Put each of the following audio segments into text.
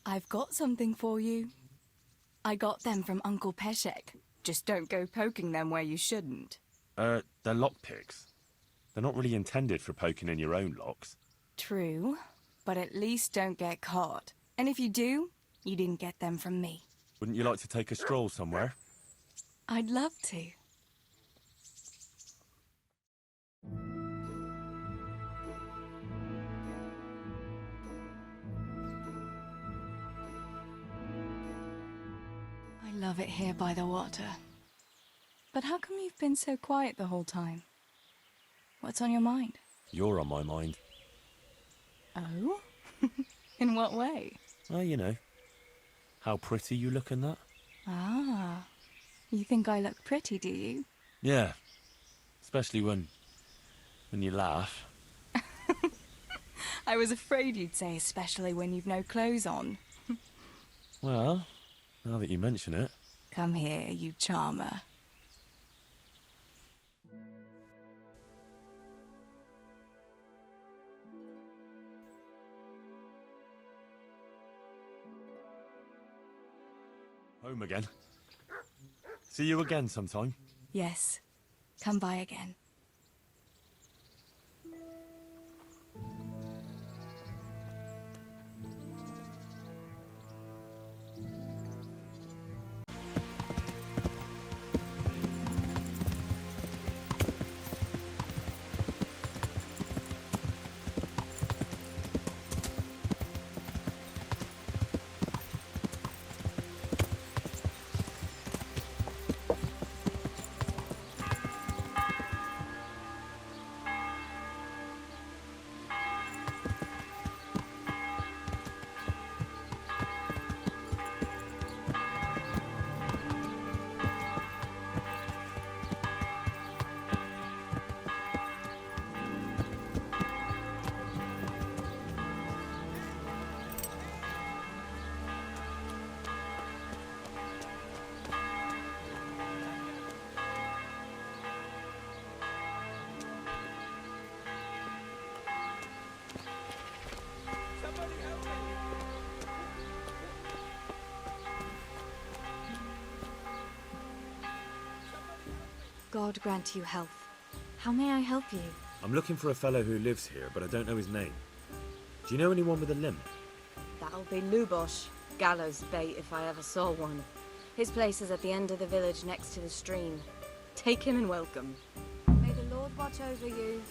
I've got something for you. I got them from Uncle Peshek. Just don't go poking them where you shouldn't. They're lockpicks. They're not really intended for poking in your own locks. True, but at least don't get caught. And if you do, you didn't get them from me. Wouldn't you like to take a stroll somewhere? I'd love to. I love it here by the water. But how come you've been so quiet the whole time? What's on your mind? You're on my mind. Oh? In what way? Well, you know. How pretty you look in that. Ah. You think I look pretty, do you? Yeah. Especially when you laugh. I was afraid you'd say especially when you've no clothes on. Well, now that you mention it. Come here, you charmer. Home again. See you again sometime. Yes. Come by again. God grant you health. How may I help you? I'm looking for a fellow who lives here, but I don't know his name. Do you know anyone with a limp? That'll be Lubosh. Gallows bait if I ever saw one. His place is at the end of the village next to the stream. Take him and welcome. May the Lord watch over you.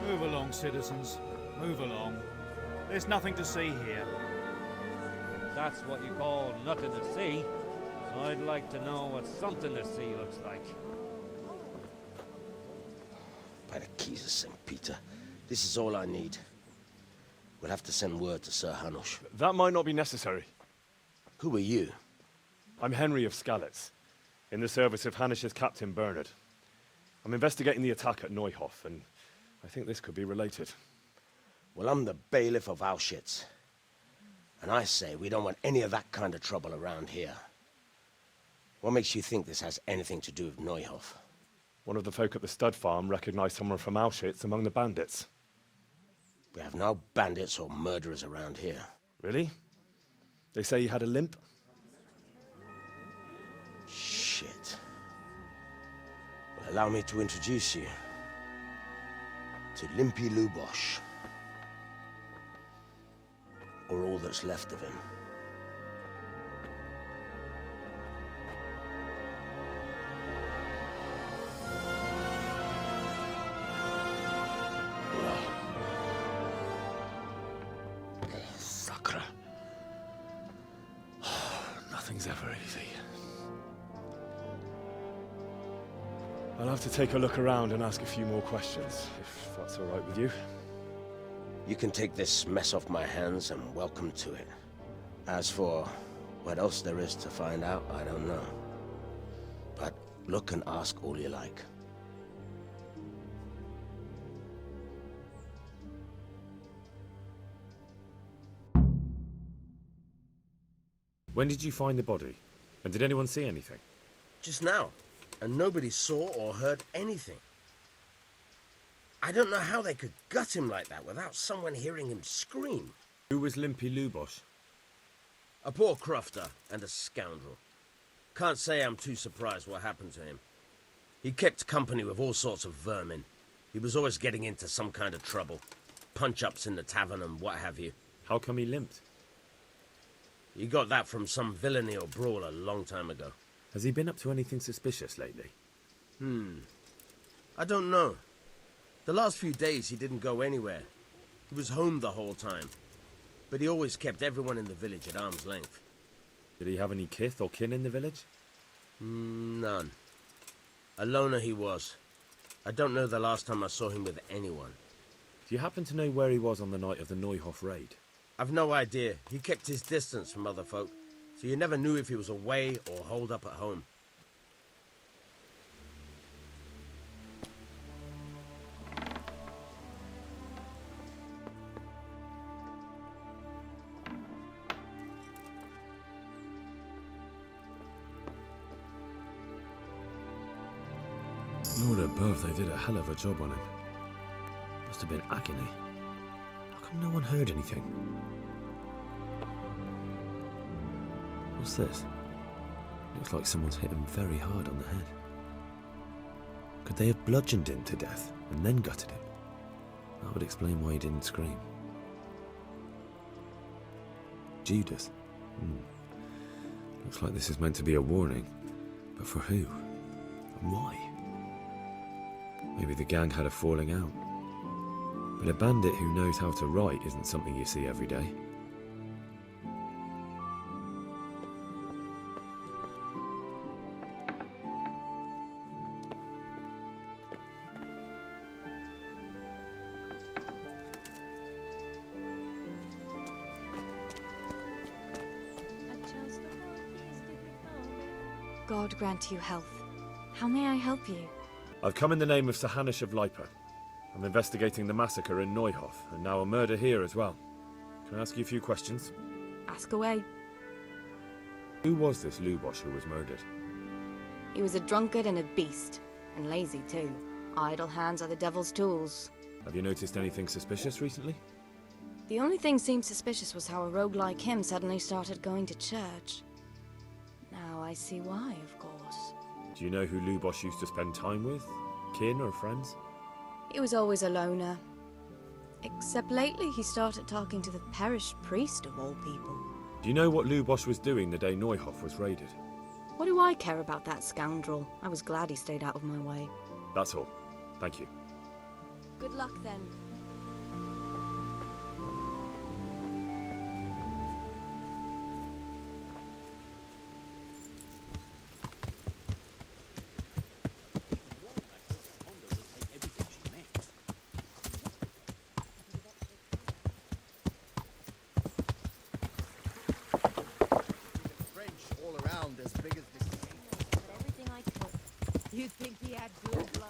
Move along, citizens. Move along. There's nothing to see here. That's what you call nothing to see. I'd like to know what something to see looks like. By the keys of St. Peter, this is all I need. We'll have to send word to Sir Hanush. That might not be necessary. Who are you? I'm Henry of Skalitz, in the service of Hanush's Captain Bernard. I'm investigating the attack at Neuhof, and I think this could be related. Well, I'm the bailiff of Auschwitz. And I say we don't want any of that kind of trouble around here. What makes you think this has anything to do with Neuhof? One of the folk at the stud farm recognized someone from Auschwitz among the bandits. We have no bandits or murderers around here. Really? They say he had a limp? Allow me to introduce you to Limpy Lubosh. Or all that's left of him. Sakra. Nothing's ever easy. I'll have to take a look around and ask a few more questions, if that's all right with you. You can take this mess off my hands and welcome to it. As for what else there is to find out, I don't know. But look and ask all you like. When did you find the body? And did anyone see anything? Just now, and nobody saw or heard anything. I don't know how they could gut him like that without someone hearing him scream. Who was Limpy Lubosh? A poor crofter and a scoundrel. Can't say I'm too surprised what happened to him. He kept company with all sorts of vermin. He was always getting into some kind of trouble. Punch-ups in the tavern and what have you. How come he limped? He got that from some villainy or brawl a long time ago. Has he been up to anything suspicious lately? I don't know. The last few days he didn't go anywhere. He was home the whole time. But he always kept everyone in the village at arm's length. Did he have any kith or kin in the village? None. A loner he was. I don't know the last time I saw him with anyone. Do you happen to know where he was on the night of the Neuhof raid? I've no idea. He kept his distance from other folk, so you never knew if he was away or holed up at home. Lord above, they did a hell of a job on him. Must have been agony. How come no one heard anything? What's this? Looks like someone's hit him very hard on the head. Could they have bludgeoned him to death and then gutted him? That would explain why he didn't scream. Judas. Looks like this is meant to be a warning. But for who? And why? Maybe the gang had a falling out. But a bandit who knows how to write isn't something you see every day. God grant you health. How may I help you? I've come in the name of Sir Hanish of Lipa. I'm investigating the massacre in Neuhof, and now a murder here as well. Can I ask you a few questions? Ask away. Who was this Lubosh who was murdered? He was a drunkard and a beast. And lazy too. Idle hands are the devil's tools. Have you noticed anything suspicious recently? The only thing seemed suspicious was how a rogue like him suddenly started going to church. Now I see why, of course. Do you know who Lubosh used to spend time with? Kin or friends? He was always a loner. Except lately he started talking to the parish priest of all people. Do you know what Lubosh was doing the day Neuhof was raided? What do I care about that scoundrel? I was glad he stayed out of my way. That's all. Thank you. Good luck then. All around as big as this. Everything I could. You'd think he had blue blood.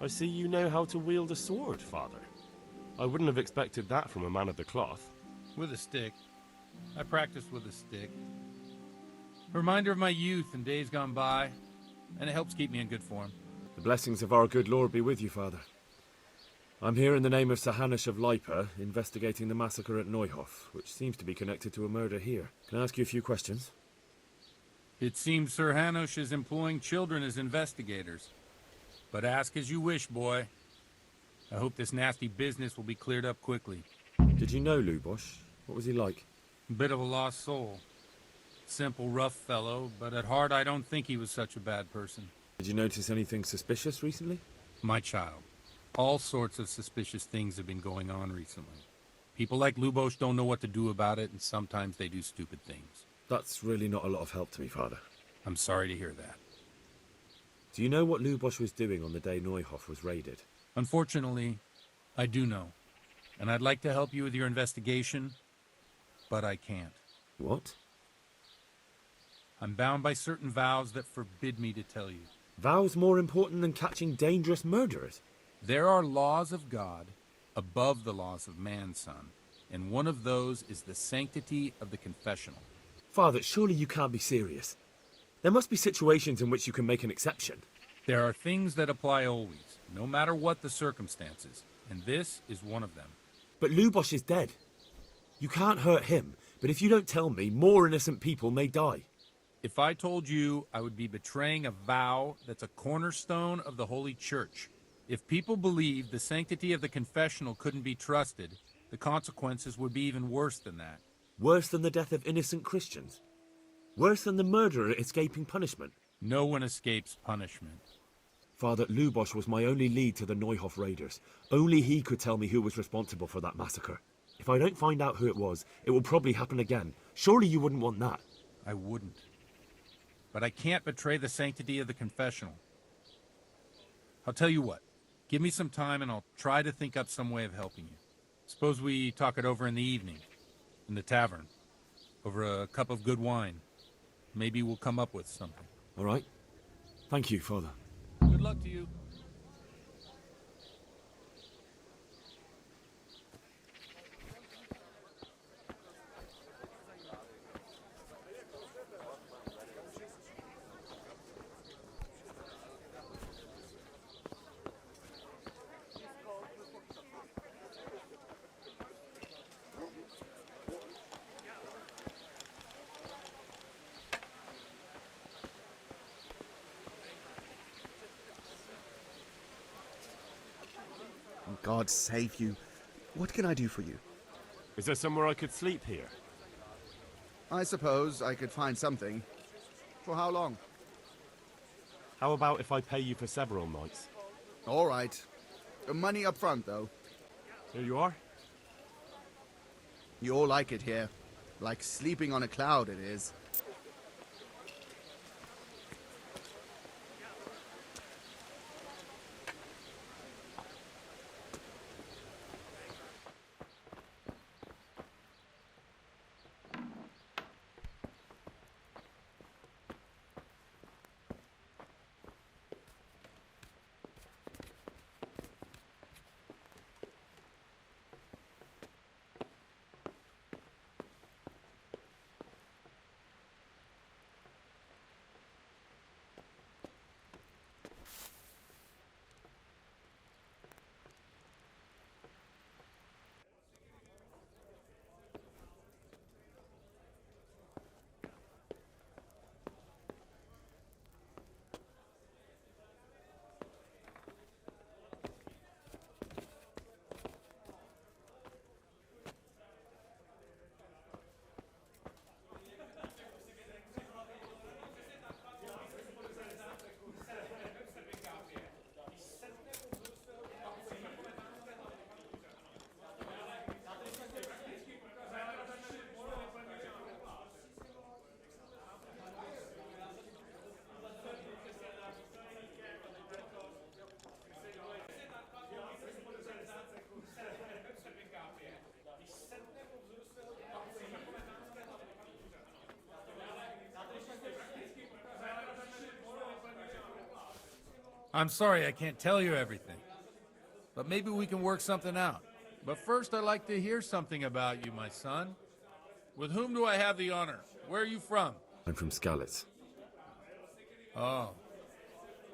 I see you know how to wield a sword, Father. I wouldn't have expected that from a man of the cloth. With a stick. I practice with a stick. A reminder of my youth and days gone by, and it helps keep me in good form. The blessings of our good Lord be with you, Father. I'm here in the name of Sir Hanush of Lipa, investigating the massacre at Neuhof, which seems to be connected to a murder here. Can I ask you a few questions? It seems Sir Hanush is employing children as investigators. But ask as you wish, boy. I hope this nasty business will be cleared up quickly. Did you know Lubosh? What was he like? A bit of a lost soul. Simple, rough fellow, but at heart I don't think he was such a bad person. Did you notice anything suspicious recently? My child. All sorts of suspicious things have been going on recently. People like Lubosh don't know what to do about it, and sometimes they do stupid things. That's really not a lot of help to me, Father. I'm sorry to hear that. Do you know what Lubosh was doing on the day Neuhof was raided? Unfortunately, I do know. And I'd like to help you with your investigation, but I can't. What? I'm bound by certain vows that forbid me to tell you. Vows more important than catching dangerous murderers? There are laws of God above the laws of man, son, and one of those is the sanctity of the confessional. Father, surely you can't be serious. There must be situations in which you can make an exception. There are things that apply always, no matter what the circumstances, and this is one of them. But Lubosh is dead. You can't hurt him, but if you don't tell me, more innocent people may die. If I told you, I would be betraying a vow that's a cornerstone of the Holy Church. If people believed the sanctity of the confessional couldn't be trusted, the consequences would be even worse than that. Worse than the death of innocent Christians? Worse than the murderer escaping punishment? No one escapes punishment. Father, Lubosh was my only lead to the Neuhof raiders. Only he could tell me who was responsible for that massacre. If I don't find out who it was, it will probably happen again. Surely you wouldn't want that. I wouldn't. But I can't betray the sanctity of the confessional. I'll tell you what. Give me some time and I'll try to think up some way of helping you. Suppose we talk it over in the evening, in the tavern, over a cup of good wine. Maybe we'll come up with something. All right. Thank you, Father. Good luck to you. God save you. What can I do for you? Is there somewhere I could sleep here? I suppose I could find something. For how long? How about if I pay you for several nights? All right. Money up front, though. Here you are. You all like it here. Like sleeping on a cloud, it is. I'm sorry I can't tell you everything. But maybe we can work something out. But first, I'd like to hear something about you, my son. With whom do I have the honor? Where are you from? I'm from Skalitz. Oh,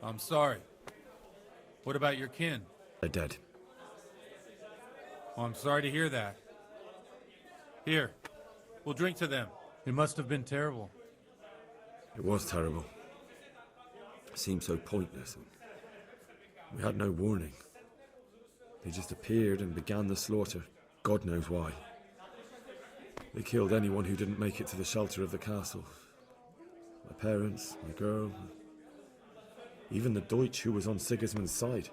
I'm sorry. What about your kin? They're dead. Oh, I'm sorry to hear that. Here, we'll drink to them. It must have been terrible. It was terrible. It seemed so pointless. We had no warning. They just appeared and began the slaughter. God knows why. They killed anyone who didn't make it to the shelter of the castle. My parents, my girl, even the Deutsch who was on Sigismund's side.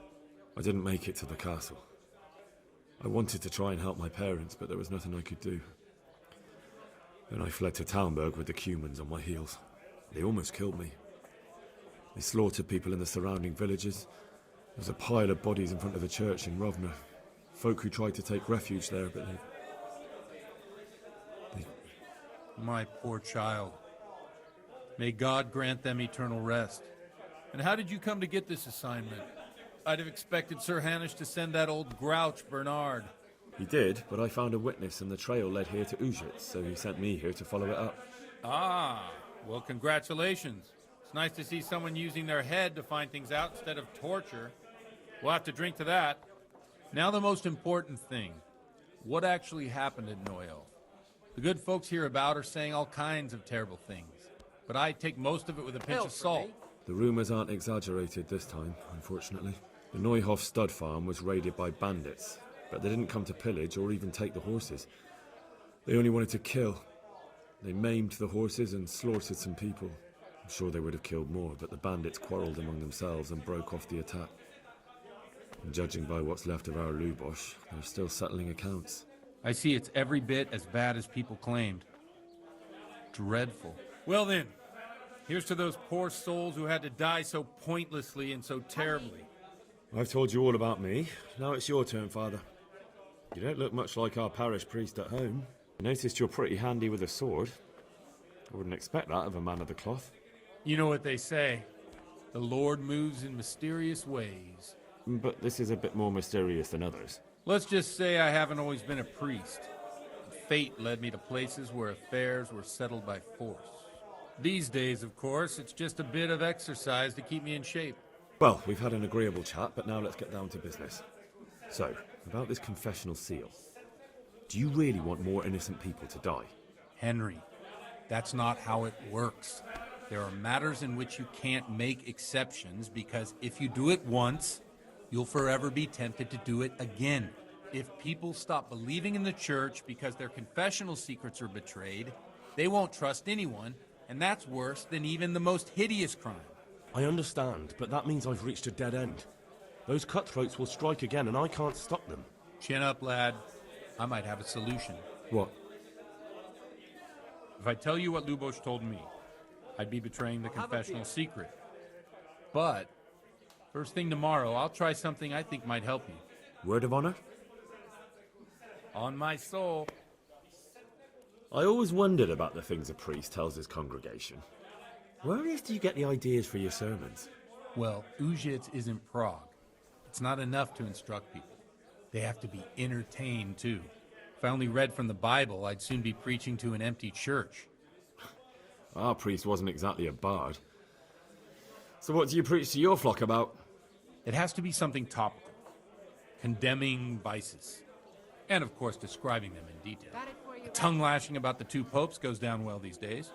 I didn't make it to the castle. I wanted to try and help my parents, but there was nothing I could do. Then I fled to Talmberg with the Cumans on my heels. They almost killed me. They slaughtered people in the surrounding villages. There's a pile of bodies in front of the church in Rovna. Folk who tried to take refuge there, but they... My poor child. May God grant them eternal rest. And how did you come to get this assignment? I'd have expected Sir Hanush to send that old grouch, Bernard. He did, but I found a witness and the trail led here to Ujits, so he sent me here to follow it up. Ah, well, congratulations. It's nice to see someone using their head to find things out instead of torture. We'll have to drink to that. Now the most important thing. What actually happened at Noel? The good folks hereabout are saying all kinds of terrible things, but I take most of it with a pinch of salt. The rumours aren't exaggerated this time, unfortunately. The Neuhof stud farm was raided by bandits, but they didn't come to pillage or even take the horses. They only wanted to kill. They maimed the horses and slaughtered some people. I'm sure they would have killed more, but the bandits quarrelled among themselves and broke off the attack. And judging by what's left of our Lubosh, they're still settling accounts. I see it's every bit as bad as people claimed. Dreadful. Well then, here's to those poor souls who had to die so pointlessly and so terribly. I've told you all about me. Now it's your turn, Father. You don't look much like our parish priest at home. I noticed you're pretty handy with a sword. I wouldn't expect that of a man of the cloth. You know what they say. The Lord moves in mysterious ways. But this is a bit more mysterious than others. Let's just say I haven't always been a priest. Fate led me to places where affairs were settled by force. These days, of course, it's just a bit of exercise to keep me in shape. Well, we've had an agreeable chat, but now let's get down to business. So, about this confessional seal. Do you really want more innocent people to die? Henry, that's not how it works. There are matters in which you can't make exceptions because if you do it once, you'll forever be tempted to do it again. If people stop believing in the church because their confessional secrets are betrayed, they won't trust anyone, and that's worse than even the most hideous crime. I understand, but that means I've reached a dead end. Those cutthroats will strike again, and I can't stop them. Chin up, lad. I might have a solution. What? If I tell you what Lubosh told me, I'd be betraying the confessional secret. But, first thing tomorrow, I'll try something I think might help you. Word of honor? On my soul. I always wondered about the things a priest tells his congregation. Where on earth do you get the ideas for your sermons? Well, Ujits is in Prague. It's not enough to instruct people. They have to be entertained, too. If I only read from the Bible, I'd soon be preaching to an empty church. Our priest wasn't exactly a bard. So what do you preach to your flock about? It has to be something topical. Condemning vices. And, of course, describing them in detail. A tongue-lashing about the two popes goes down well these days.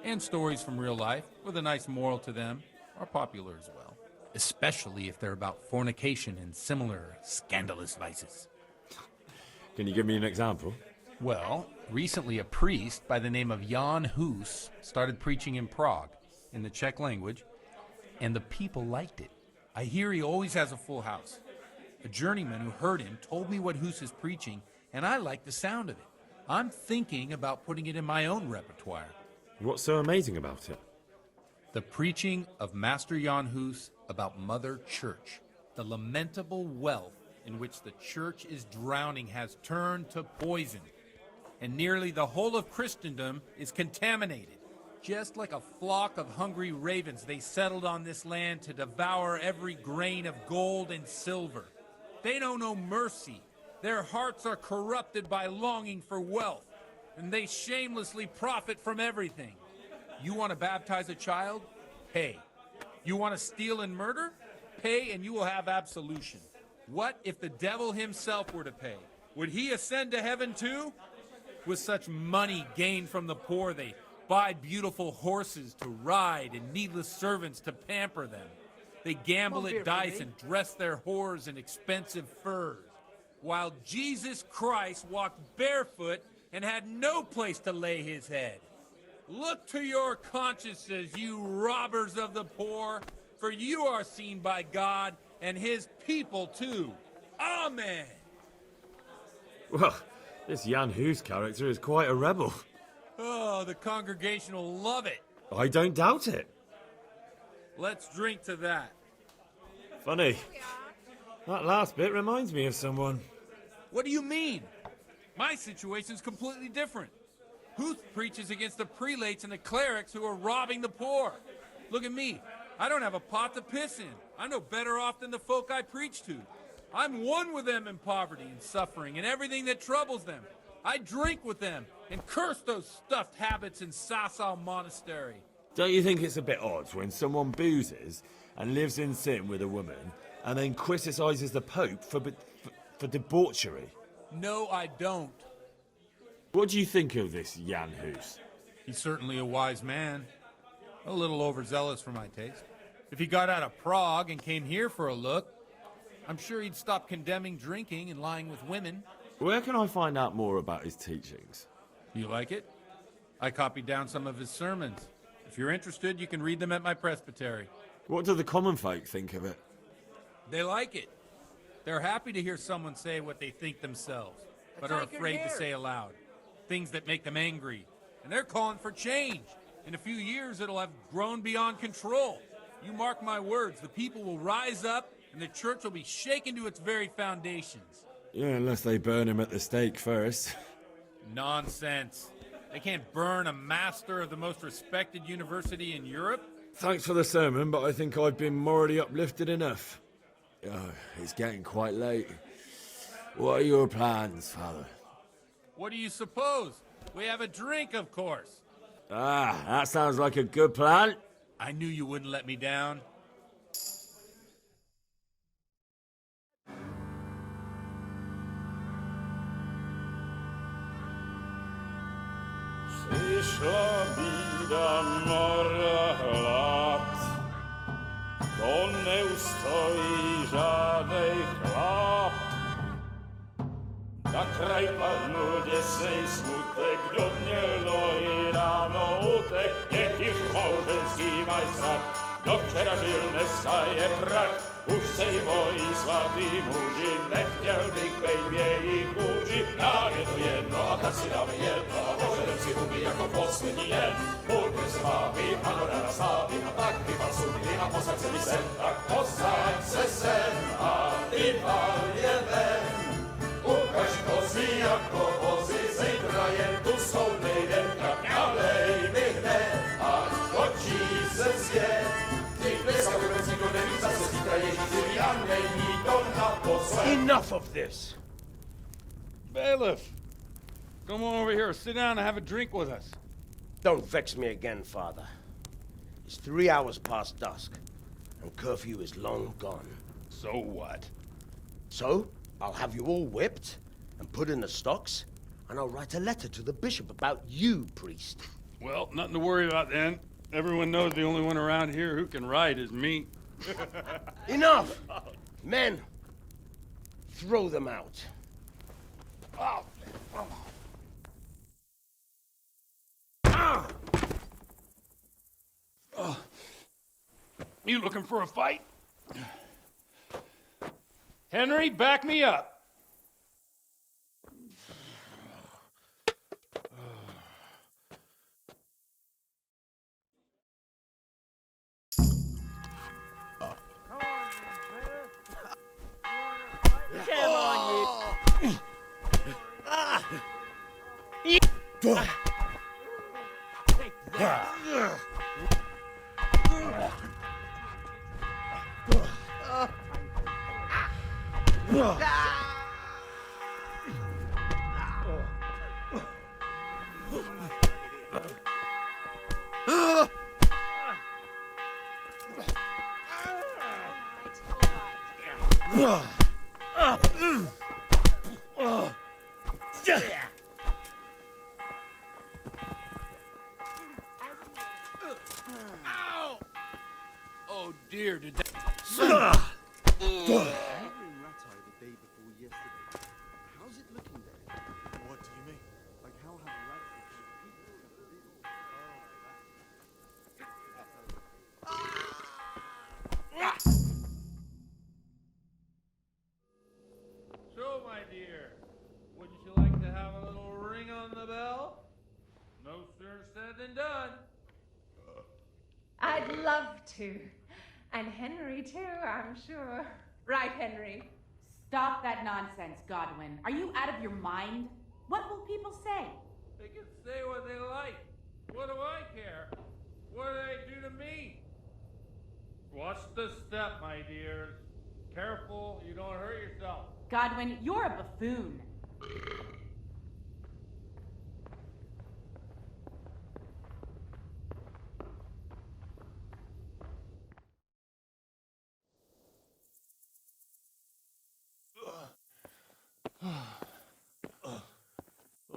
And stories from real life, with a nice moral to them, are popular as well. Especially if they're about fornication and similar scandalous vices. Can you give me an example? Well, recently a priest by the name of Jan Hus started preaching in Prague, in the Czech language, and the people liked it. I hear he always has a full house. A journeyman who heard him told me what Hus is preaching, and I like the sound of it. I'm thinking about putting it in my own repertoire. What's so amazing about it? The preaching of Master Jan Hus about Mother Church. The lamentable wealth in which the church is drowning has turned to poison, and nearly the whole of Christendom is contaminated. Just like a flock of hungry ravens, they settled on this land to devour every grain of gold and silver. They know no mercy. Their hearts are corrupted by longing for wealth, and they shamelessly profit from everything. You want to baptize a child? Pay. You want to steal and murder? Pay and you will have absolution. What if the devil himself were to pay? Would he ascend to heaven too? With such money gained from the poor, they buy beautiful horses to ride and needless servants to pamper them. They gamble at dice and dress their whores in expensive furs, while Jesus Christ walked barefoot and had no place to lay his head. Look to your consciences, you robbers of the poor, for you are seen by God and his people too. Amen. Well, this Jan Hus character is quite a rebel. Oh, the congregation will love it. I don't doubt it. Let's drink to that. Funny. That last bit reminds me of someone. What do you mean? My situation's completely different. Huth preaches against the prelates and the clerics who are robbing the poor. Look at me. I don't have a pot to piss in. I'm no better off than the folk I preach to. I'm one with them in poverty and suffering and everything that troubles them. I drink with them and curse those stuffed habits in Sasau Monastery. Don't you think it's a bit odd when someone boozes and lives in sin with a woman and then criticises the Pope for debauchery? No, I don't. What do you think of this Jan Hus? He's certainly a wise man. A little overzealous for my taste. If he got out of Prague and came here for a look, I'm sure he'd stop condemning drinking and lying with women. Where can I find out more about his teachings? You like it? I copied down some of his sermons. If you're interested, you can read them at my presbytery. What do the common folk think of it? They like it. They're happy to hear someone say what they think themselves, but are afraid to say aloud. Things that make them angry. And they're calling for change. In a few years, it'll have grown beyond control. You mark my words, the people will rise up, and the church will be shaken to its very foundations. Yeah, unless they burn him at the stake first. Nonsense. They can't burn a master of the most respected university in Europe. Thanks for the sermon, but I think I've been morally uplifted enough. Oh, it's getting quite late. What are your plans, Father? What do you suppose? We have a drink, of course. Ah, that sounds like a good plan. I knew you wouldn't let me down. Przyszła bida mora lat, to nie ustoi żadnej chlap. Na kraj padł dziesięć smutek, do mnie loi rano utek, niech ich małżeński majstak, do przerażylne staje prak. Už se bojí svatý muži, nechtěl bych bejt v jejich kůži. Nám je to jedno a tak si dáme jedno a požerem si huby jako poslední jen. Půjďme se vábí, ano ráda slávy a tak vypal sudy a posaď se mi sem. Tak posaď se sem a vypal je ven. Ukaž kozy jako vozy, zítra jen tu jsou nejdem, tak nalej mi hned, ať točí se svět. Enough of this! Bailiff! Come on over here, sit down and have a drink with us. Don't vex me again, Father. It's 3 hours past dusk, and curfew is long gone. So what? So, I'll have you all whipped, and put in the stocks, and I'll write a letter to the bishop about you, priest. Well, nothing to worry about then. Everyone knows the only one around here who can write is me. Enough! Men, throw them out. Oh. Ah! Oh. You looking for a fight? Henry, back me up. Oh dear, did that... How's it looking there? What do you mean? Like how have So, my dear, wouldn't you like to have a little ring on the bell? No sooner said than done. I'd love to. And Henry, too, I'm sure. Right, Henry? Stop that nonsense, Godwin. Are you out of your mind? What will people say? They can say what they like. What do I care? What do they do to me? Watch the step, my dears. Careful, you don't hurt yourself. Godwin, you're a buffoon.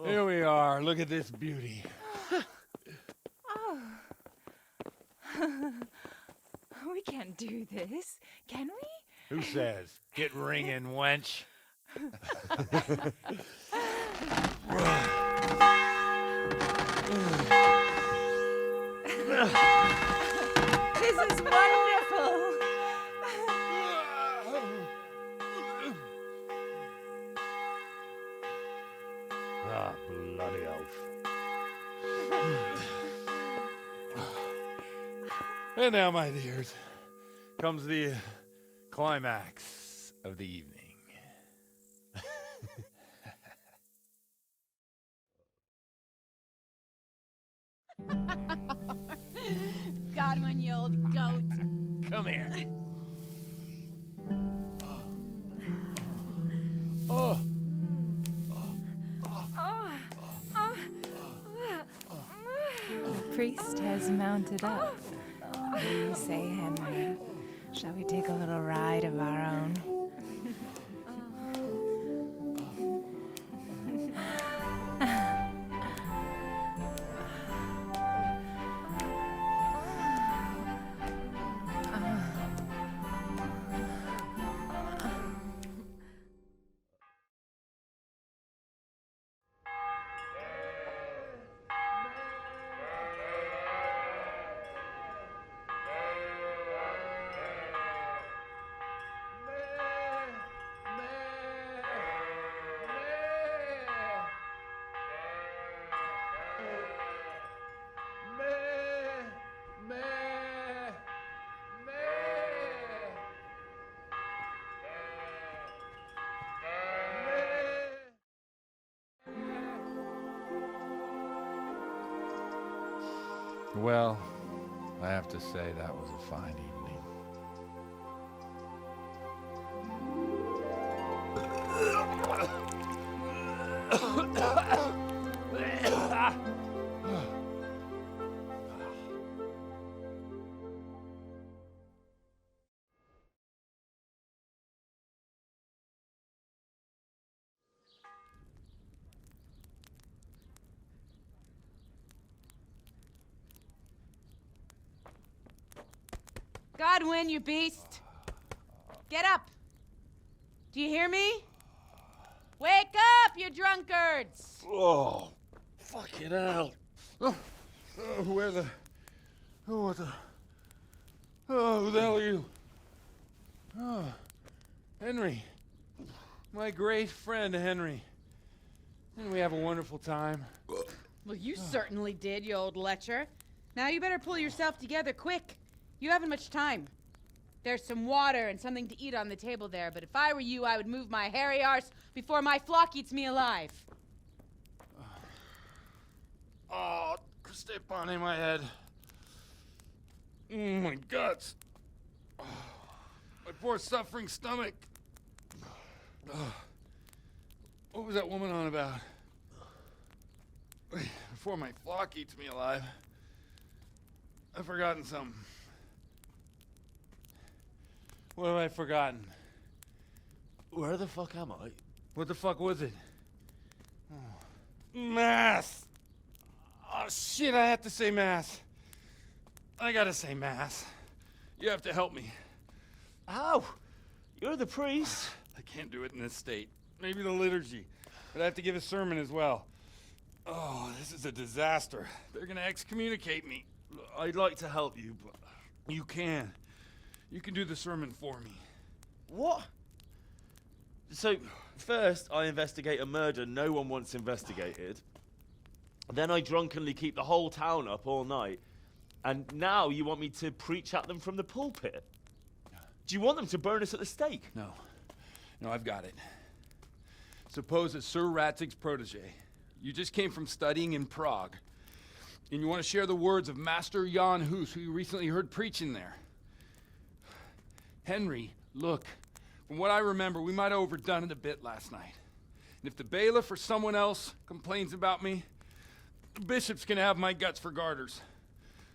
Here we are. Look at this beauty. Oh. We can't do this, can we? Who says? Get ringing, wench. This is wonderful. Ah, bloody oath. And now, my dears, comes the climax of the evening. Godwin, you old goat. Come here. Oh. The priest has mounted up. What do you say, Henry? Shall we take a little ride of our own? Well, I have to say that was a fine evening. Godwin, you beast. Get up. Do you hear me? Wake up, you drunkards. Oh, fucking hell. Where the... Oh, what the... Oh, who the hell are you? Oh, Henry. My great friend, Henry. Didn't we have a wonderful time? Well, you certainly did, you old lecher. Now you better pull yourself together quick. You haven't much time. There's some water and something to eat on the table there, but if I were you, I would move my hairy arse before my flock eats me alive. Oh, Christ. step-on in my head. My guts. My poor suffering stomach. What was that woman on about? Before my flock eats me alive. I've forgotten something. What have I forgotten? Where the fuck am I? What the fuck was it? Mass! Oh shit, I have to say mass. I gotta say mass. You have to help me. How? You're the priest. I can't do it in this state. Maybe the liturgy. But I have to give a sermon as well. Oh, this is a disaster. They're gonna excommunicate me. I'd like to help you, but... You can. You can do the sermon for me. What? So, first I investigate a murder no one wants investigated. Then I drunkenly keep the whole town up all night. And now you want me to preach at them from the pulpit? Do you want them to burn us at the stake? No. No, I've got it. Suppose that Sir Ratzig's protege. You just came from studying in Prague. And you want to share the words of Master Jan Hus, who you recently heard preaching there. Henry, look. From what I remember, we might have overdone it a bit last night. And if the bailiff or someone else complains about me, the bishop's gonna have my guts for garters.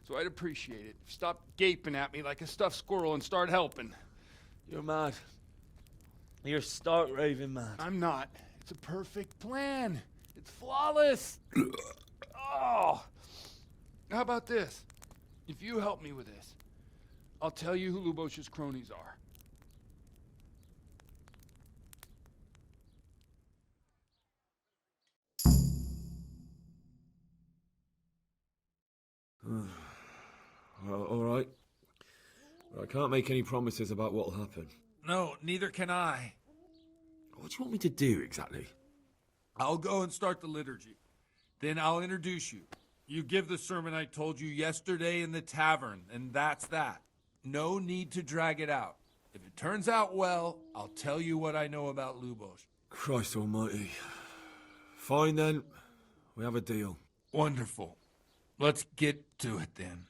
So I'd appreciate it. Stop gaping at me like a stuffed squirrel and start helping. You're mad. You're stark raving mad. I'm not. It's a perfect plan. It's flawless. Oh. How about this? If you help me with this, I'll tell you who Lubosh's cronies are. Well, all right. But I can't make any promises about what'll happen. No, neither can I. What do you want me to do exactly? I'll go and start the liturgy. Then I'll introduce you. You give the sermon I told you yesterday in the tavern, and that's that. No need to drag it out. If it turns out well, I'll tell you what I know about Lubosh. Christ almighty. Fine then. We have a deal. Wonderful. Let's get to it then.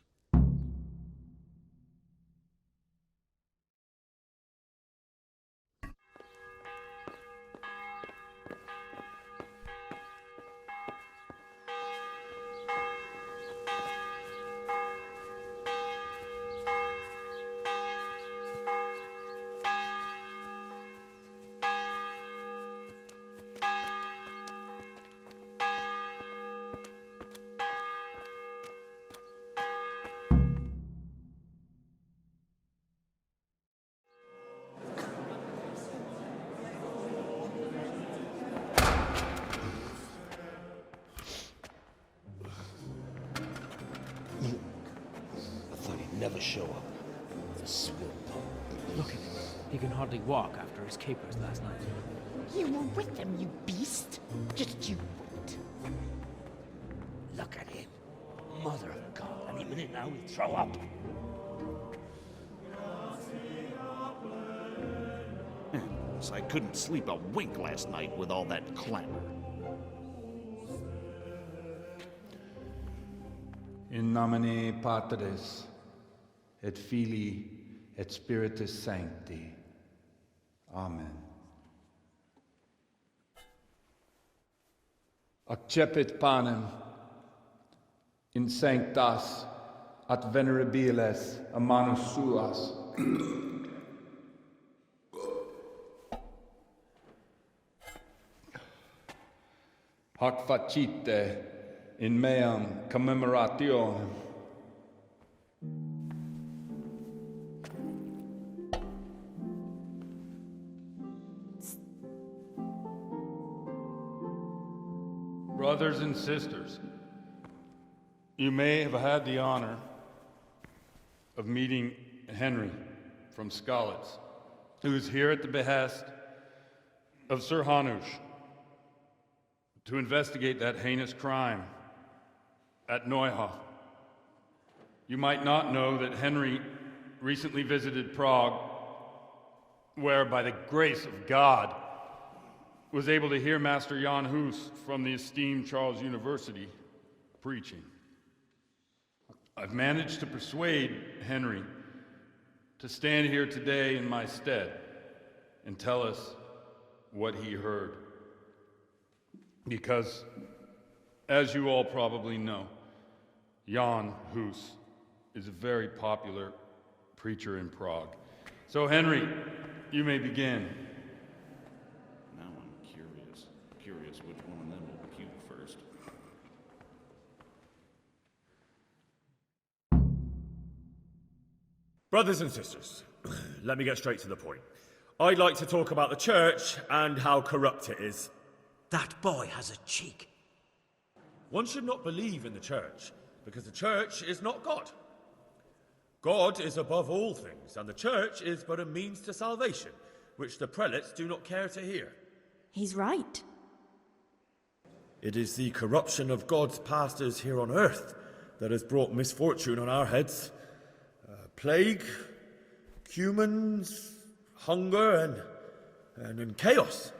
Never show up. The swill. Look at him. He can hardly walk after his capers last night. You were with them, you beast. Just you wait. Look at him. Mother of God. Any minute now he'll throw up. So I couldn't sleep a wink last night with all that clamor. In nomine Patris, et Filii, et Spiritus Sancti. Amen. Accepit panem in sanctas at venerabiles a manus suas. Hac facite in meam commemorationem. Brothers and sisters, you may have had the honor of meeting Henry from Skalitz, who is here at the behest of Sir Hanush to investigate that heinous crime at Neuhof. You might not know that Henry recently visited Prague, where, by the grace of God, was able to hear Master Jan Hus from the esteemed Charles University preaching. I've managed to persuade Henry to stand here today in my stead and tell us what he heard. Because, as you all probably know, Jan Hus is a very popular preacher in Prague. So, Henry, you may begin. Now I'm curious which one of them will puke first. Brothers and sisters, let me get straight to the point. I'd like to talk about the church and how corrupt it is. That boy has a cheek. One should not believe in the church, because the church is not God. God is above all things, and the church is but a means to salvation, which the prelates do not care to hear. He's right. It is the corruption of God's pastors here on earth that has brought misfortune on our heads. Plague, humans, hunger, and chaos.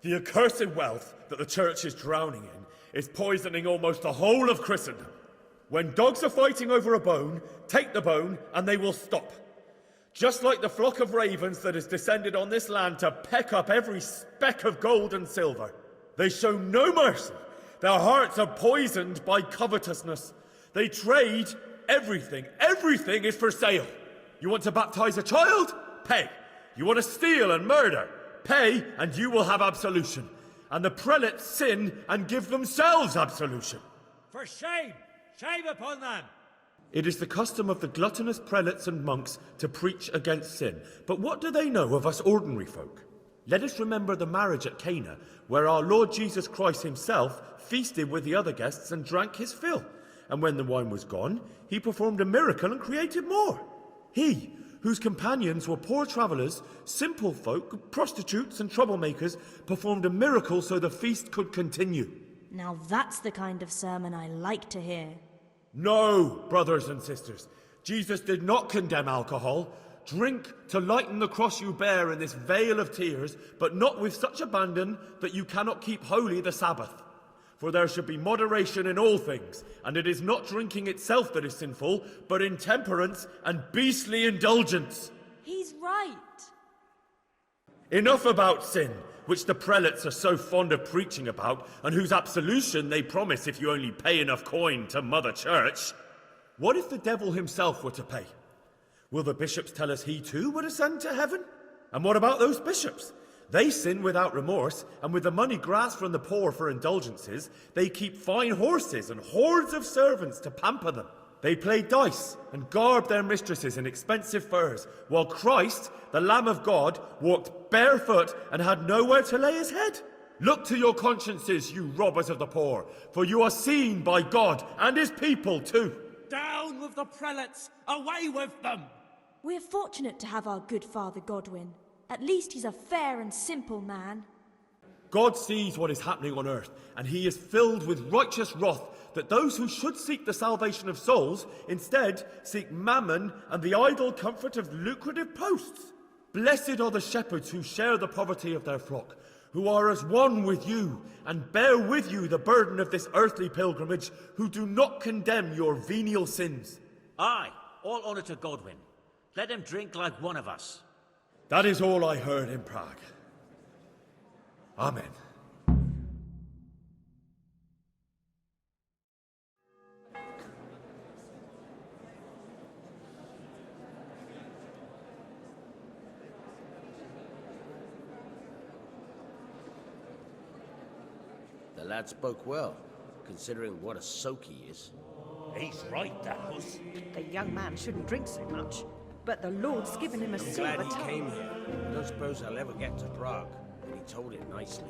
The accursed wealth that the church is drowning in is poisoning almost the whole of Christendom. When dogs are fighting over a bone, take the bone and they will stop. Just like the flock of ravens that has descended on this land to peck up every speck of gold and silver. They show no mercy. Their hearts are poisoned by covetousness. They trade everything. Everything is for sale. You want to baptize a child? Pay. You want to steal and murder? Pay, and you will have absolution. And the prelates sin and give themselves absolution. For shame! Shame upon them! It is the custom of the gluttonous prelates and monks to preach against sin. But what do they know of us ordinary folk? Let us remember the marriage at Cana, where our Lord Jesus Christ himself feasted with the other guests and drank his fill. And when the wine was gone, he performed a miracle and created more. He, whose companions were poor travellers, simple folk, prostitutes and troublemakers, performed a miracle so the feast could continue. Now that's the kind of sermon I like to hear. No, brothers and sisters. Jesus did not condemn alcohol. Drink to lighten the cross you bear in this vale of tears, but not with such abandon that you cannot keep holy the Sabbath. For there should be moderation in all things, and it is not drinking itself that is sinful, but intemperance and beastly indulgence. He's right. Enough about sin, which the prelates are so fond of preaching about, and whose absolution they promise if you only pay enough coin to Mother Church. What if the devil himself were to pay? Will the bishops tell us he too would ascend to heaven? And what about those bishops? They sin without remorse, and with the money grasped from the poor for indulgences, they keep fine horses and hordes of servants to pamper them. They play dice and garb their mistresses in expensive furs, while Christ, the Lamb of God, walked barefoot and had nowhere to lay his head. Look to your consciences, you robbers of the poor, for you are seen by God and his people too. Down with the prelates! Away with them! We're fortunate to have our good Father Godwin. At least he's a fair and simple man. God sees what is happening on earth, and he is filled with righteous wrath that those who should seek the salvation of souls instead seek mammon and the idle comfort of lucrative posts. Blessed are the shepherds who share the poverty of their flock, who are as one with you and bear with you the burden of this earthly pilgrimage, who do not condemn your venial sins. Aye, all honour to Godwin. Let him drink like one of us. That is all I heard in Prague. Amen. The lad spoke well, considering what a soak he is. He's right, that was. The young man shouldn't drink so much, but the Lord's given him a I'm silver glad he tongue. came here. I don't suppose I'll ever get to Prague, but he told it nicely.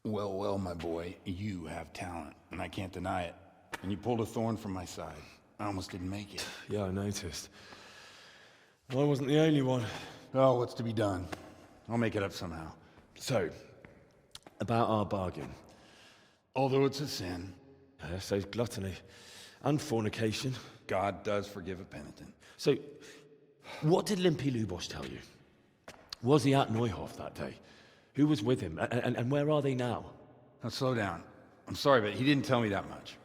Well, well, my boy, you have talent, and I can't deny it. And you pulled a thorn from my side. I almost didn't make it. Yeah, I noticed. I wasn't the only one. Oh, what's to be done? I'll make it up somehow. So, about our bargain. Although it's a sin. So gluttony and fornication. God does forgive a penitent. So, what did Limpy Lubosh tell you? Was he at Neuhof that day? Who was with him? And where are they now? Now slow down. I'm sorry, but he didn't tell me that much.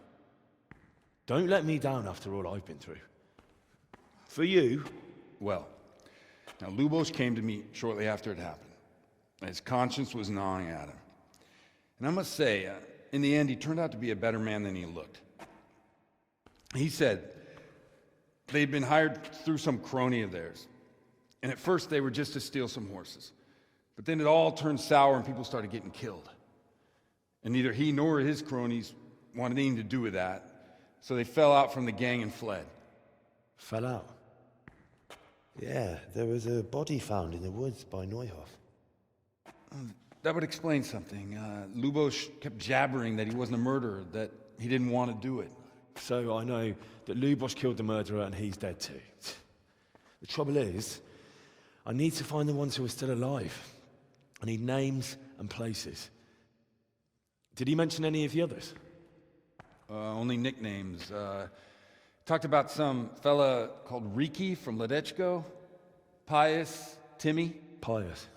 Don't let me down after all I've been through. For you? Well, now Lubos came to me shortly after it happened. His conscience was gnawing at him. And I must say, in the end, he turned out to be a better man than he looked. He said they'd been hired through some crony of theirs. And at first they were just to steal some horses. But then it all turned sour and people started getting killed. And neither he nor his cronies wanted anything to do with that. So they fell out from the gang and fled. Fell out? Yeah, there was a body found in the woods by Neuhof. That would explain something. Lubos kept jabbering that he wasn't a murderer, that he didn't want to do it. So I know that Lubos killed the murderer and he's dead too. The trouble is, I need to find the ones who are still alive. I need names and places. Did he mention any of the others? Only nicknames. Talked about some fella called Riki from Ledechko, Pius, Timmy. Pius.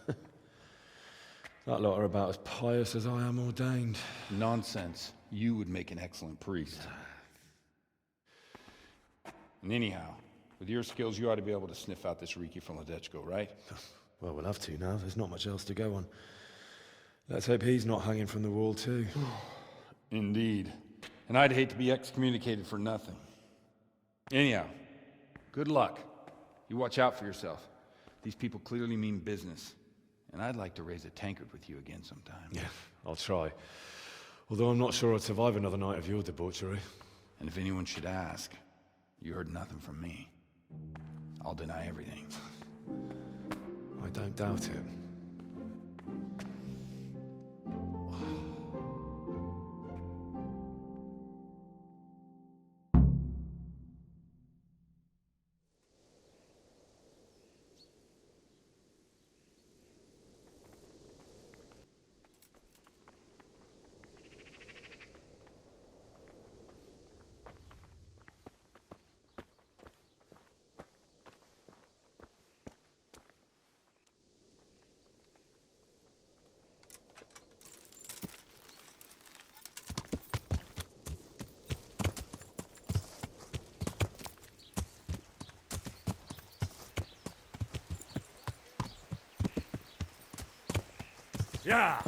That lot are about as pious as I am ordained. Nonsense. You would make an excellent priest. And anyhow, with your skills, you ought to be able to sniff out this Riki from Ledechko, right? Well, we'll have to now. There's not much else to go on. Let's hope he's not hanging from the wall too. Indeed. And I'd hate to be excommunicated for nothing. Anyhow, good luck. You watch out for yourself. These people clearly mean business. And I'd like to raise a tankard with you again sometime. Yeah, I'll try. Although I'm not sure I'd survive another night of your debauchery. And if anyone should ask, you heard nothing from me. I'll deny everything. I don't doubt it. Yeah!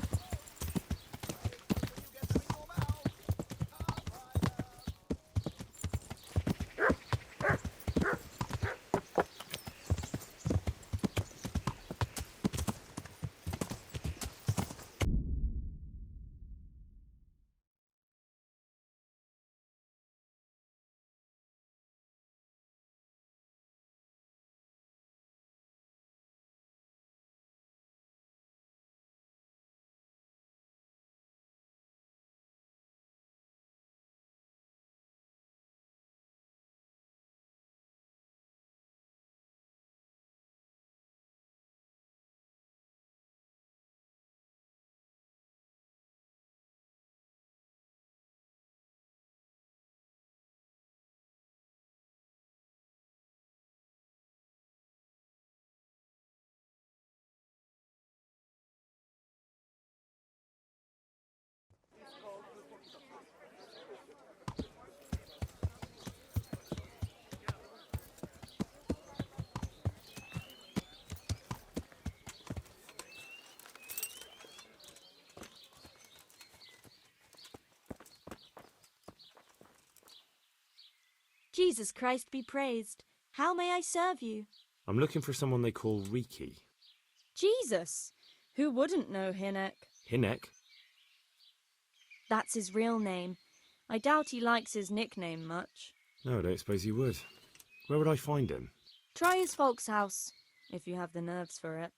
Jesus Christ be praised. How may I serve you? I'm looking for someone they call Riki. Jesus? Who wouldn't know Hinek? Hinek? That's his real name. I doubt he likes his nickname much. No, I don't suppose he would. Where would I find him? Try his folks' house, if you have the nerves for it.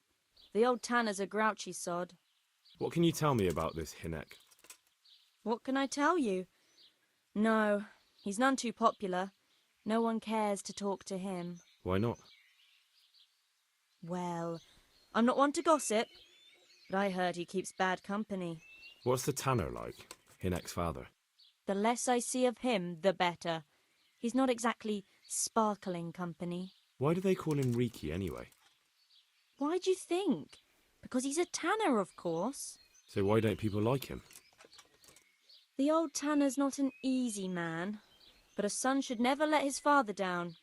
The old tanner's a grouchy sod. What can you tell me about this Hinek? What can I tell you? No, he's none too popular. No one cares to talk to him. Why not? Well, I'm not one to gossip, but I heard he keeps bad company. What's the tanner like? Hinek's father. The less I see of him, the better. He's not exactly sparkling company. Why do they call him Riki anyway? Why do you think? Because he's a tanner, of course. So why don't people like him? The old tanner's not an easy man, but a son should never let his father down.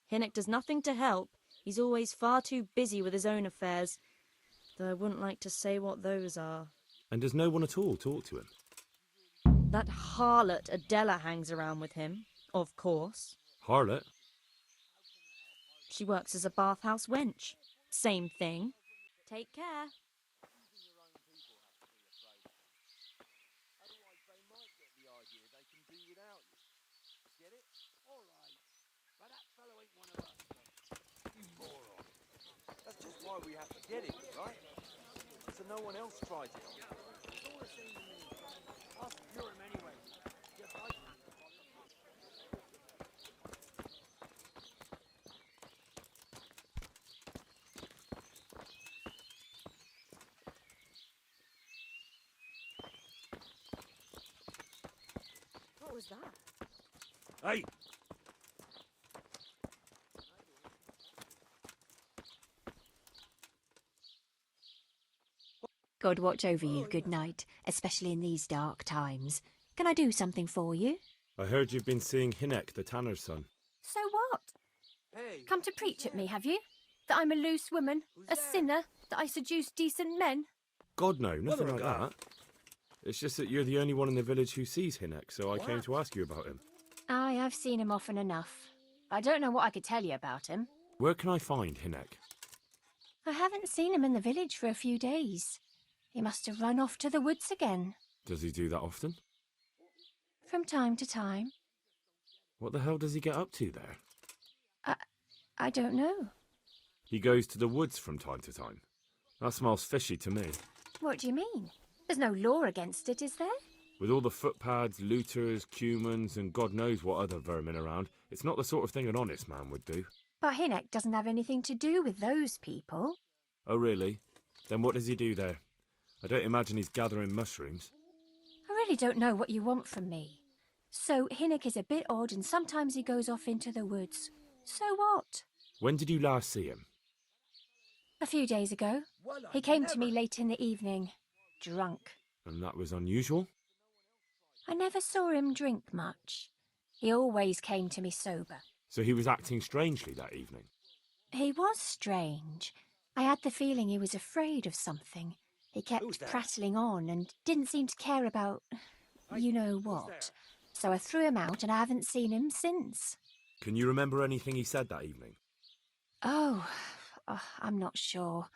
Hinnock does nothing to help. He's always far too busy with his own affairs, though I wouldn't like to say what those are. And does no one at all talk to him? That harlot Adela hangs around with him, of course. Harlot? She works as a bathhouse wench. Same thing. Take care. That's just why we have to get it, right? So no one else tries it. It's all the same to me. I'll secure him anyway. Just like What was that? Hey! God watch over you, good night, especially in these dark times. Can I do something for you? I heard you've been seeing Hinnock, the tanner's son. So what? Come to preach at me, have you? That I'm a loose woman, a sinner, that I seduce decent men? God, no, nothing like that. It's just that you're the only one in the village who sees Hinnock, so I came to ask you about him. Aye, I've seen him often enough. I don't know what I could tell you about him. Where can I find Hinnock? I haven't seen him in the village for a few days. He must have run off to the woods again. Does he do that often? From time to time. What the hell does he get up to there? I don't know. He goes to the woods from time to time. That smells fishy to me. What do you mean? There's no law against it, is there? With all the footpads, looters, cumans, and God knows what other vermin around, it's not the sort of thing an honest man would do. But Hinnock doesn't have anything to do with those people. Oh, really? Then what does he do there? I don't imagine he's gathering mushrooms. I really don't know what you want from me. So Hinnock is a bit odd and sometimes he goes off into the woods. So what? When did you last see him? A few days ago. He came to me late in the evening, drunk. And that was unusual? I never saw him drink much. He always came to me sober. So he was acting strangely that evening? He was strange. I had the feeling he was afraid of something. He kept prattling on and didn't seem to care about you know what. So I threw him out and I haven't seen him since. Can you remember anything he said that evening? Oh, I'm not sure.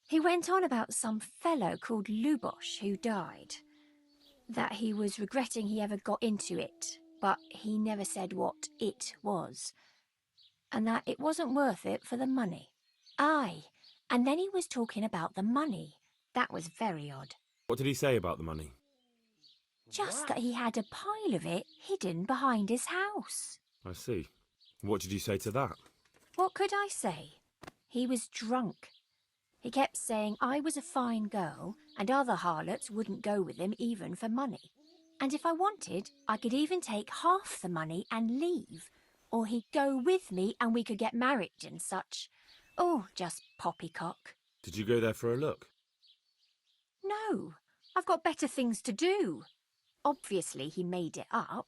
He went on about some fellow called Lubosh who died. That he was regretting he ever got into it, but he never said what it was. And that it wasn't worth it for the money. Aye, and then he was talking about the money. That was very odd. What did he say about the money? Just that he had a pile of it hidden behind his house. I see. What did you say to that? What could I say? He was drunk. He kept saying I was a fine girl and other harlots wouldn't go with him even for money. And if I wanted, I could even take half the money and leave. Or he'd go with me and we could get married and such. Oh, just poppycock. Did you go there for a look? No, I've got better things to do. Obviously he made it up.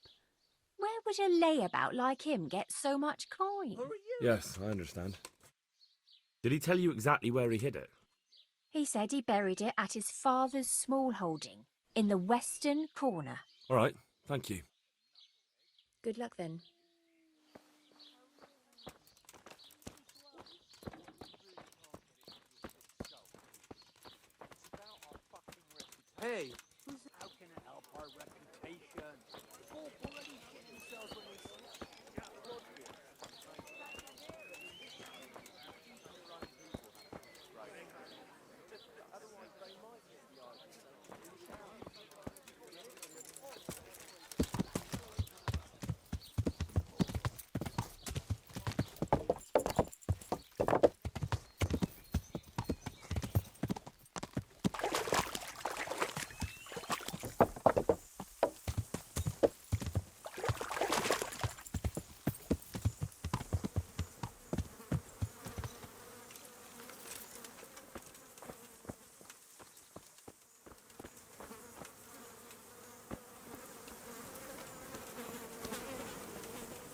Where would a layabout like him get so much coin? Yes, I understand. Did he tell you exactly where he hid it? He said he buried it at his father's small holding, in the western corner. All right, thank you. Good luck then. Hey! How can it help our reputation? Folk already shit themselves when they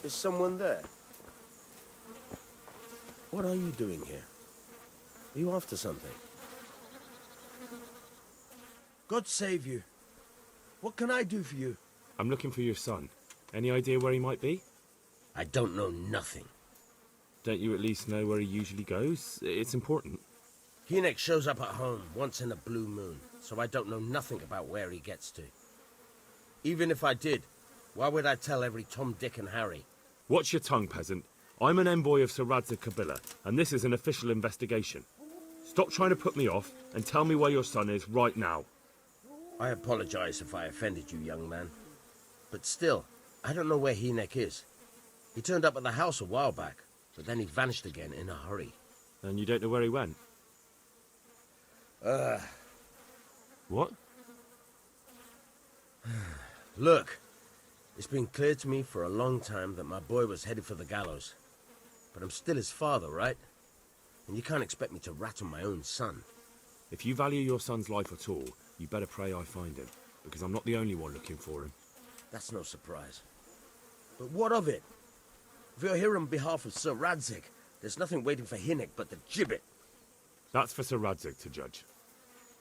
Is someone there? What are you doing here? Are you after something? God save you. What can I do for you? I'm looking for your son. Any idea where he might be? I don't know nothing. Don't you at least know where he usually goes? It's important. Hynek shows up at home once in a blue moon, so I don't know nothing about where he gets to. Even if I did, why would I tell every Tom, Dick and Harry? Watch your tongue, peasant. I'm an envoy of Sir Radzig Kobyla, and this is an official investigation. Stop trying to put me off, and tell me where your son is right now. I apologize if I offended you, young man. But still, I don't know where Hynek is. He turned up at the house a while back, but then he vanished again in a hurry. And you don't know where he went? What? Look, it's been clear to me for a long time that my boy was headed for the gallows. But I'm still his father, right? And you can't expect me to rat on my own son. If you value your son's life at all, you better pray I find him, because I'm not the only one looking for him. That's no surprise. But what of it? If you're here on behalf of Sir Radzig, there's nothing waiting for Hynek but the gibbet. That's for Sir Radzig to judge.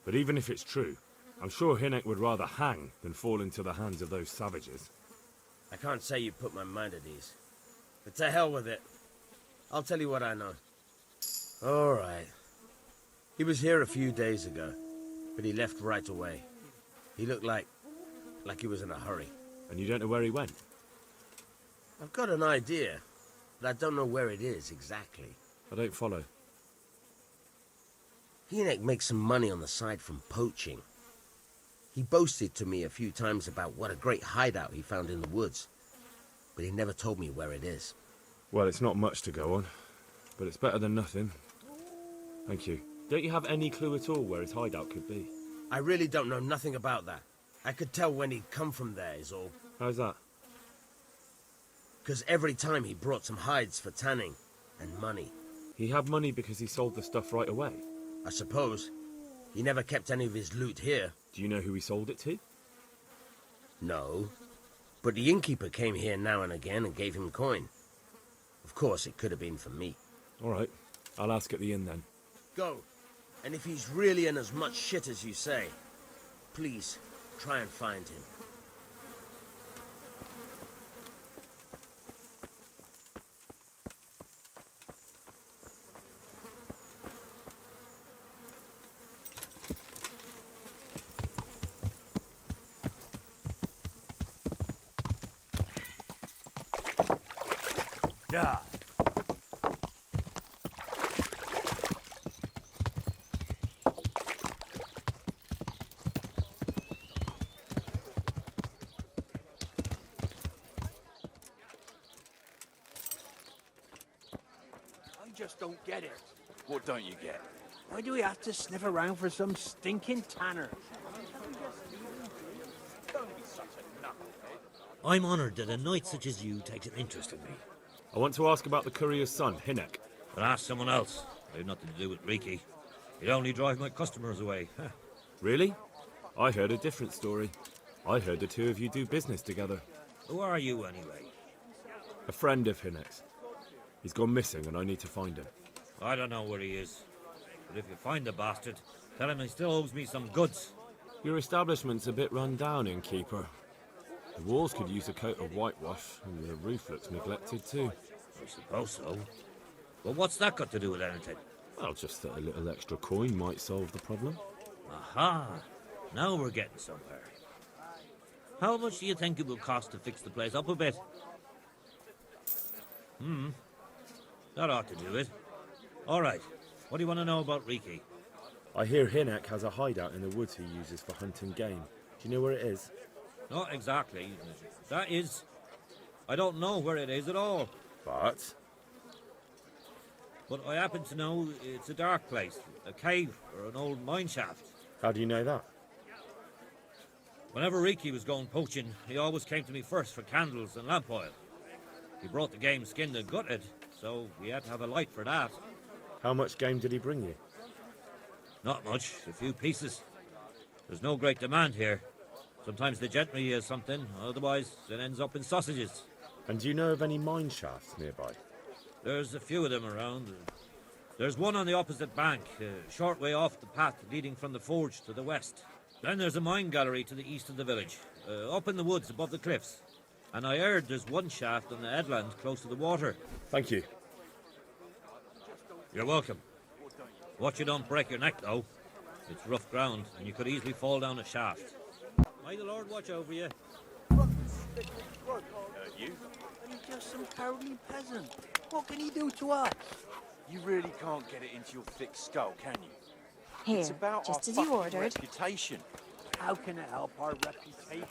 But even if it's true, I'm sure Hynek would rather hang than fall into the hands of those savages. I can't say you put my mind at ease. But to hell with it. I'll tell you what I know. All right. He was here a few days ago, but he left right away. He looked like he was in a hurry. And you don't know where he went? I've got an idea, but I don't know where it is exactly. I don't follow. Hynek makes some money on the side from poaching. He boasted to me a few times about what a great hideout he found in the woods, but he never told me where it is. Well, it's not much to go on, but it's better than nothing. Thank you. Don't you have any clue at all where his hideout could be? I really don't know nothing about that. I could tell when he'd come from there, is all. How's that? Because every time he brought some hides for tanning, and money. He had money because he sold the stuff right away? I suppose. He never kept any of his loot here. Do you know who he sold it to? No. But the innkeeper came here now and again and gave him coin. Of course, it could have been for me. All right. I'll ask at the inn then. Go. And if he's really in as much shit as you say, please, try and find him. Yeah. I just don't get it. What don't you get? Why do we have to sniff around for some stinking tanner? I'm honored that a knight such as you takes an interest in me. I want to ask about the courier's son, Hynek. But ask someone else. I have nothing to do with Riki. He'd only drive my customers away. Really? I heard a different story. I heard the two of you do business together. Who are you, anyway? A friend of Hynek's. He's gone missing and I need to find him. I don't know where he is. But if you find the bastard, tell him he still owes me some goods. Your establishment's a bit run down, innkeeper. The walls could use a coat of whitewash, and the roof looks neglected too. I suppose so. But what's that got to do with anything? Well, just that a little extra coin might solve the problem. Aha! Now we're getting somewhere. How much do you think it will cost to fix the place up a bit? That ought to do it. All right. What do you want to know about Riki? I hear Hynek has a hideout in the woods he uses for hunting game. Do you know where it is? Not exactly. That is... I don't know where it is at all. But I happen to know it's a dark place. A cave or an old mine shaft. How do you know that? Whenever Riki was going poaching, he always came to me first for candles and lamp oil. He brought the game skinned and gutted, so we had to have a light for that. How much game did he bring you? Not much, a few pieces. There's no great demand here. Sometimes the gentry has something, otherwise it ends up in sausages. And do you know of any mine shafts nearby? There's a few of them around. There's one on the opposite bank, a short way off the path leading from the forge to the west. Then there's a mine gallery to the east of the village, up in the woods above the cliffs. And I heard there's one shaft on the headland close to the water. Thank you. You're welcome. Watch you don't break your neck, though. It's rough ground, and you could easily fall down a shaft. May the Lord watch over you. You? He's just some cowardly peasant. What can he do to us? You really can't get it into your thick skull, can you? Here, it's about just our as you fucking ordered. reputation. How can it help our reputation?